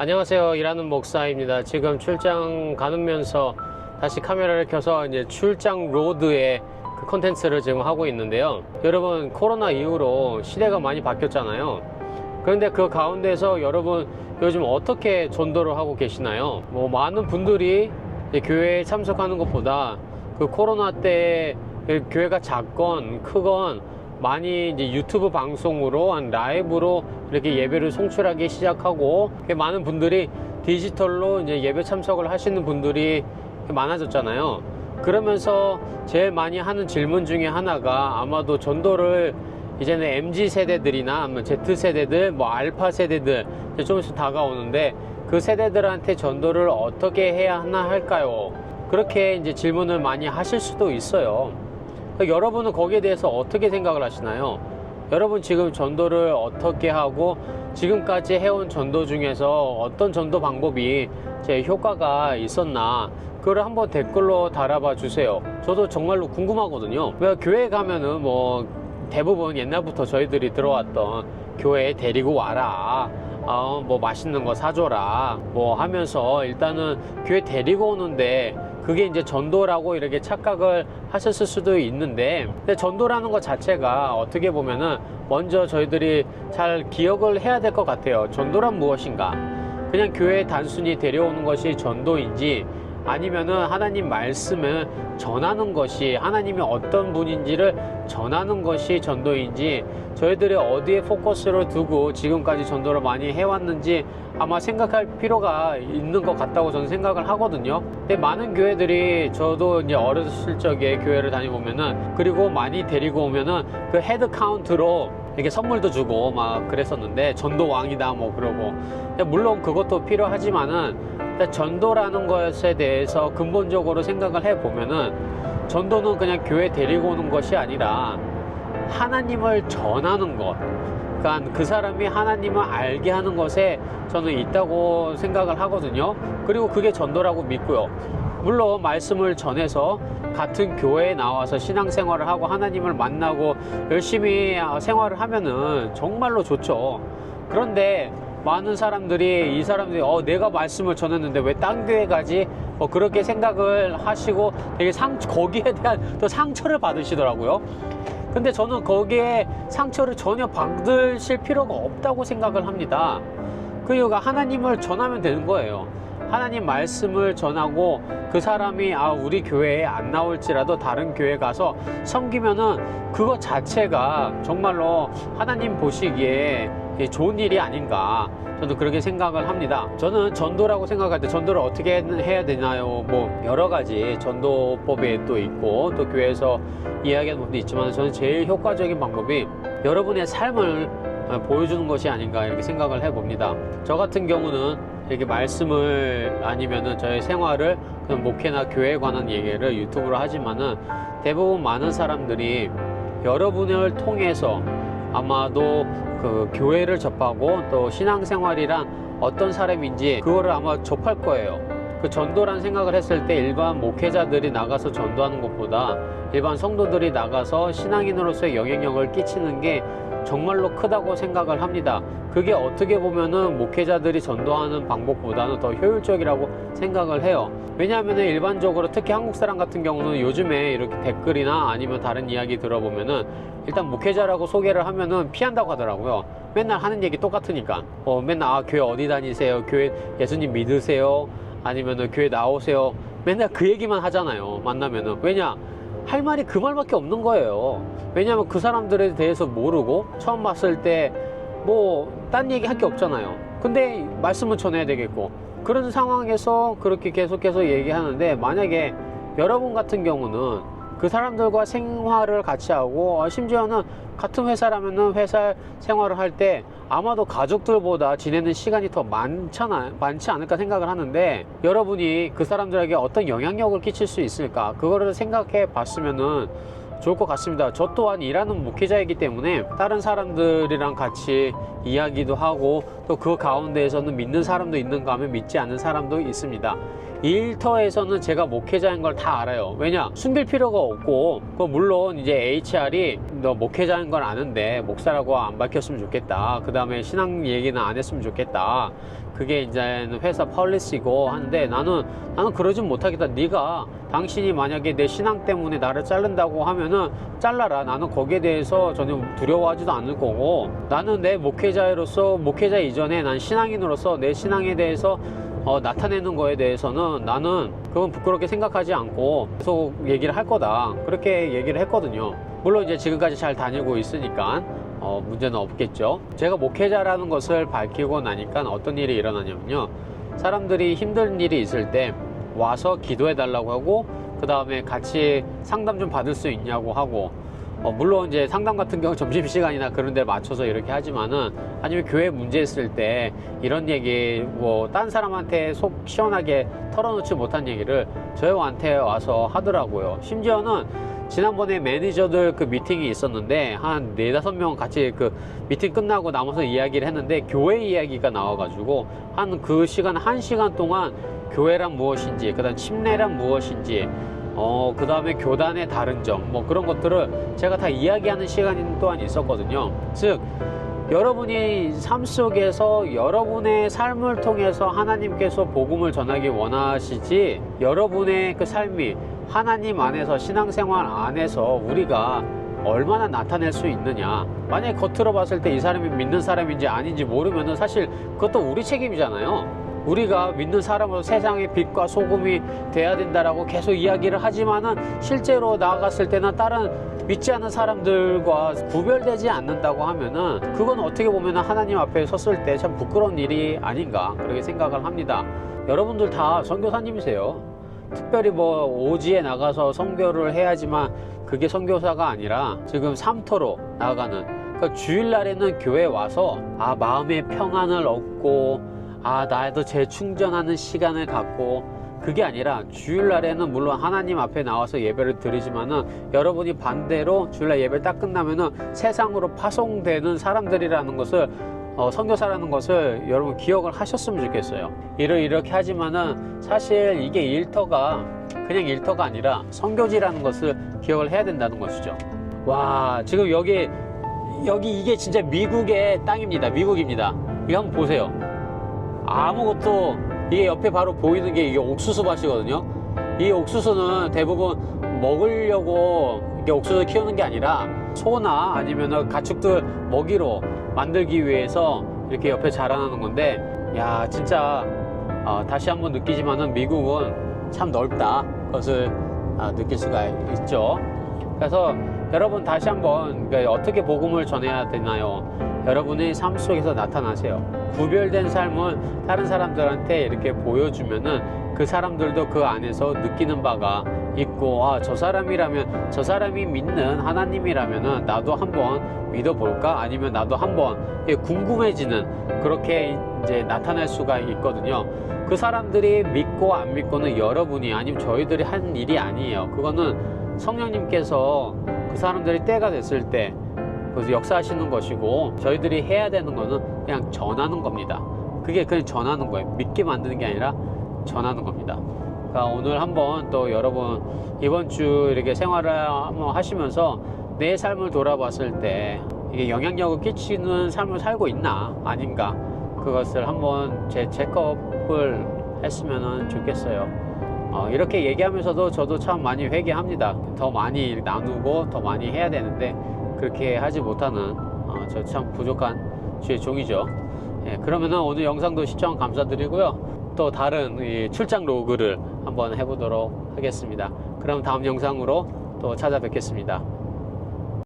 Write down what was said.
안녕하세요. 일하는 목사입니다. 지금 출장 가면서 다시 카메라를 켜서 이제 출장 로드의 그 콘텐츠를 지금 하고 있는데요. 여러분, 코로나 이후로 시대가 많이 바뀌었잖아요. 그런데 그 가운데서 여러분 요즘 어떻게 전도를 하고 계시나요? 많은 분들이 교회에 참석하는 것보다 그 코로나 때 교회가 작건 크건 많이 이제 유튜브 방송으로 한 라이브로 이렇게 예배를 송출하기 시작하고, 많은 분들이 디지털로 이제 예배 참석을 하시는 분들이 많아졌잖아요. 그러면서 제일 많이 하는 질문 중에 하나가, 아마도 전도를 이제는 MZ 세대들이나 Z 세대들, 알파 세대들 좀 있으면 다가오는데, 그 세대들한테 전도를 어떻게 해야 하나 할까요? 그렇게 이제 질문을 많이 하실 수도 있어요. 여러분은 거기에 대해서 어떻게 생각을 하시나요? 여러분 지금 전도를 어떻게 하고, 지금까지 해온 전도 중에서 어떤 전도 방법이 제 효과가 있었나, 그걸 한번 댓글로 달아봐 주세요. 저도 정말로 궁금하거든요. 왜 교회 가면은 대부분 옛날부터 저희들이 들어왔던 교회에 데리고 와라, 맛있는 거 사줘라 하면서 일단은 교회 데리고 오는데, 그게 이제 전도라고 이렇게 착각을 하셨을 수도 있는데, 근데 전도라는 것 자체가 어떻게 보면은 먼저 저희들이 잘 기억을 해야 될 것 같아요. 전도란 무엇인가? 그냥 교회에 단순히 데려오는 것이 전도인지, 아니면은 하나님 말씀을 전하는 것이, 하나님이 어떤 분인지를 전하는 것이 전도인지, 저희들이 어디에 포커스를 두고 지금까지 전도를 많이 해왔는지 아마 생각할 필요가 있는 것 같다고 저는 생각을 하거든요. 근데 많은 교회들이, 저도 이제 어렸을 적에 교회를 다녀보면은, 그리고 많이 데리고 오면은 그 헤드 카운트로 이렇게 선물도 주고 막 그랬었는데, 전도왕이다 그러고. 물론 그것도 필요하지만은, 전도라는 것에 대해서 근본적으로 생각을 해보면은, 전도는 그냥 교회 데리고 오는 것이 아니라 하나님을 전하는 것, 그러니까 그 사람이 하나님을 알게 하는 것에 저는 있다고 생각을 하거든요. 그리고 그게 전도라고 믿고요. 물론 말씀을 전해서 같은 교회에 나와서 신앙생활을 하고 하나님을 만나고 열심히 생활을 하면은 정말로 좋죠. 그런데 많은 사람들이, 이 사람들이 내가 말씀을 전했는데 왜 딴 교회 가지? 그렇게 생각을 하시고 되게 거기에 대한 또 상처를 받으시더라고요. 근데 저는 거기에 상처를 전혀 받으실 필요가 없다고 생각을 합니다. 그 이유가, 하나님을 전하면 되는 거예요. 하나님 말씀을 전하고, 그 사람이 우리 교회에 안 나올지라도 다른 교회 가서 섬기면은 그것 자체가 정말로 하나님 보시기에 좋은 일이 아닌가, 저는 그렇게 생각을 합니다. 저는 전도라고 생각할 때 전도를 어떻게 해야 되나요? 여러 가지 전도법이 또 있고, 또 교회에서 이야기하는 것도 있지만, 저는 제일 효과적인 방법이 여러분의 삶을 보여주는 것이 아닌가, 이렇게 생각을 해봅니다. 저 같은 경우는 이렇게 말씀을, 아니면은 저의 생활을, 그냥 목회나 교회에 관한 얘기를 유튜브로 하지만은, 대부분 많은 사람들이 여러분을 통해서 아마도 그 교회를 접하고, 또 신앙생활이란 어떤 사람인지 그거를 아마 접할 거예요. 그 전도란 생각을 했을 때, 일반 목회자들이 나가서 전도하는 것보다 일반 성도들이 나가서 신앙인으로서의 영향력을 끼치는 게 정말로 크다고 생각을 합니다. 그게 어떻게 보면은 목회자들이 전도하는 방법보다는 더 효율적이라고 생각을 해요. 왜냐하면 일반적으로, 특히 한국 사람 같은 경우는 요즘에 이렇게 댓글이나 아니면 다른 이야기 들어보면은, 일단 목회자라고 소개를 하면은 피한다고 하더라고요. 맨날 하는 얘기 똑같으니까. 맨날 교회 어디 다니세요? 교회 예수님 믿으세요? 아니면은 교회 나오세요? 맨날 그 얘기만 하잖아요, 만나면은. 왜냐? 할 말이 그 말밖에 없는 거예요. 왜냐면 그 사람들에 대해서 모르고, 처음 봤을 때 딴 얘기 할 게 없잖아요. 근데 말씀은 전해야 되겠고, 그런 상황에서 그렇게 계속해서 얘기하는데, 만약에 여러분 같은 경우는 그 사람들과 생활을 같이 하고, 심지어는 같은 회사라면은 회사 생활을 할 때 아마도 가족들보다 지내는 시간이 더 많지 않을까 생각을 하는데, 여러분이 그 사람들에게 어떤 영향력을 끼칠 수 있을까, 그거를 생각해 봤으면은 좋을 것 같습니다. 저 또한 일하는 목회자이기 때문에 다른 사람들이랑 같이 이야기도 하고, 또 그 가운데에서는 믿는 사람도 있는가 하면 믿지 않는 사람도 있습니다. 이 일터에서는 제가 목회자인 걸 다 알아요. 왜냐? 숨길 필요가 없고, 물론 이제 HR이 너 목회자인 걸 아는데 목사라고 안 밝혔으면 좋겠다, 그 다음에 신앙 얘기는 안 했으면 좋겠다, 그게 이제 회사 폴리시고 하는데 나는 그러진 못하겠다. 네가 당신이 만약에 내 신앙 때문에 나를 자른다고 하면은 잘라라. 나는 거기에 대해서 전혀 두려워하지도 않을 거고, 나는 내 목회자로서, 목회자 이전에 난 신앙인으로서 내 신앙에 대해서 나타내는 거에 대해서는 나는 그건 부끄럽게 생각하지 않고 계속 얘기를 할 거다. 그렇게 얘기를 했거든요. 물론 이제 지금까지 잘 다니고 있으니까 문제는 없겠죠. 제가 목회자라는 것을 밝히고 나니까 어떤 일이 일어나냐면요, 사람들이 힘든 일이 있을 때 와서 기도해 달라고 하고, 그 다음에 같이 상담 좀 받을 수 있냐고 하고, 물론 이제 상담 같은 경우 점심시간이나 그런 데 맞춰서 이렇게 하지만은, 아니면 교회 문제 있을 때 이런 얘기 딴 사람한테 속 시원하게 털어놓지 못한 얘기를 저한테 와서 하더라고요. 심지어는 지난번에 매니저들 그 미팅이 있었는데 한 4-5명 같이 그 미팅 끝나고 남아서 이야기를 했는데, 교회 이야기가 나와가지고 한 그 시간 1시간 동안 교회란 무엇인지, 그 다음 침례란 무엇인지, 그 다음에 교단의 다른 점, 그런 것들을 제가 다 이야기하는 시간이 또한 있었거든요. 즉, 여러분이 삶 속에서 여러분의 삶을 통해서 하나님께서 복음을 전하기 원하시지, 여러분의 그 삶이 하나님 안에서, 신앙생활 안에서 우리가 얼마나 나타낼 수 있느냐. 만약에 겉으로 봤을 때 이 사람이 믿는 사람인지 아닌지 모르면은 사실 그것도 우리 책임이잖아요. 우리가 믿는 사람으로 세상의 빛과 소금이 돼야 된다라고 계속 이야기를 하지만은 실제로 나아갔을 때는 다른 믿지 않는 사람들과 구별되지 않는다고 하면은, 그건 어떻게 보면 하나님 앞에 섰을 때 참 부끄러운 일이 아닌가, 그렇게 생각을 합니다. 여러분들 다 선교사님이세요. 특별히 오지에 나가서 선교를 해야지만 그게 선교사가 아니라 지금 삼터로 나가는, 그러니까 주일날에는 교회에 와서 마음의 평안을 얻고, 나도 재충전하는 시간을 갖고, 그게 아니라 주일날에는 물론 하나님 앞에 나와서 예배를 드리지만은, 여러분이 반대로 주일날 예배 딱 끝나면은 세상으로 파송되는 사람들이라는 것을, 선교사라는 것을 여러분 기억을 하셨으면 좋겠어요. 이렇게 하지만은 사실 이게 일터가 그냥 일터가 아니라 선교지라는 것을 기억을 해야 된다는 것이죠. 와, 지금 여기 이게 진짜 미국의 땅입니다. 미국입니다. 이거 한번 보세요. 아무것도, 이게 옆에 바로 보이는 게 이게 옥수수 밭이거든요. 이 옥수수는 대부분 먹으려고 이게 옥수수 키우는 게 아니라 소나 아니면 가축들 먹이로 만들기 위해서 이렇게 옆에 자라나는 건데, 야, 진짜 다시 한번 느끼지만은 미국은 참 넓다, 그것을 느낄 수가 있죠. 그래서 여러분 다시 한번, 그러니까 어떻게 복음을 전해야 되나요? 여러분의 삶 속에서 나타나세요. 구별된 삶을 다른 사람들한테 이렇게 보여주면은 그 사람들도 그 안에서 느끼는 바가 있고, 저 사람이라면, 저 사람이 믿는 하나님이라면은 나도 한번 믿어볼까? 아니면 나도 한번 궁금해지는, 그렇게 이제 나타날 수가 있거든요. 그 사람들이 믿고 안 믿고는 여러분이, 아니면 저희들이 한 일이 아니에요. 그거는 성령님께서 그 사람들이 때가 됐을 때 그래서 역사하시는 것이고, 저희들이 해야 되는 거는 그냥 전하는 겁니다. 그게 그냥 전하는 거예요. 믿게 만드는 게 아니라 전하는 겁니다. 그러니까 오늘 한번 또 여러분 이번 주 이렇게 생활을 한번 하시면서 내 삶을 돌아봤을 때 이게 영향력을 끼치는 삶을 살고 있나 아닌가, 그것을 한번 체크업을 했으면 좋겠어요. 이렇게 얘기하면서도 저도 참 많이 회개합니다. 더 많이 나누고 더 많이 해야 되는데 그렇게 하지 못하는 저 참 부족한 주의 종이죠. 그러면은 오늘 영상도 시청 감사드리고요. 또 다른 이 출장 로그를 한번 해보도록 하겠습니다. 그럼 다음 영상으로 또 찾아뵙겠습니다.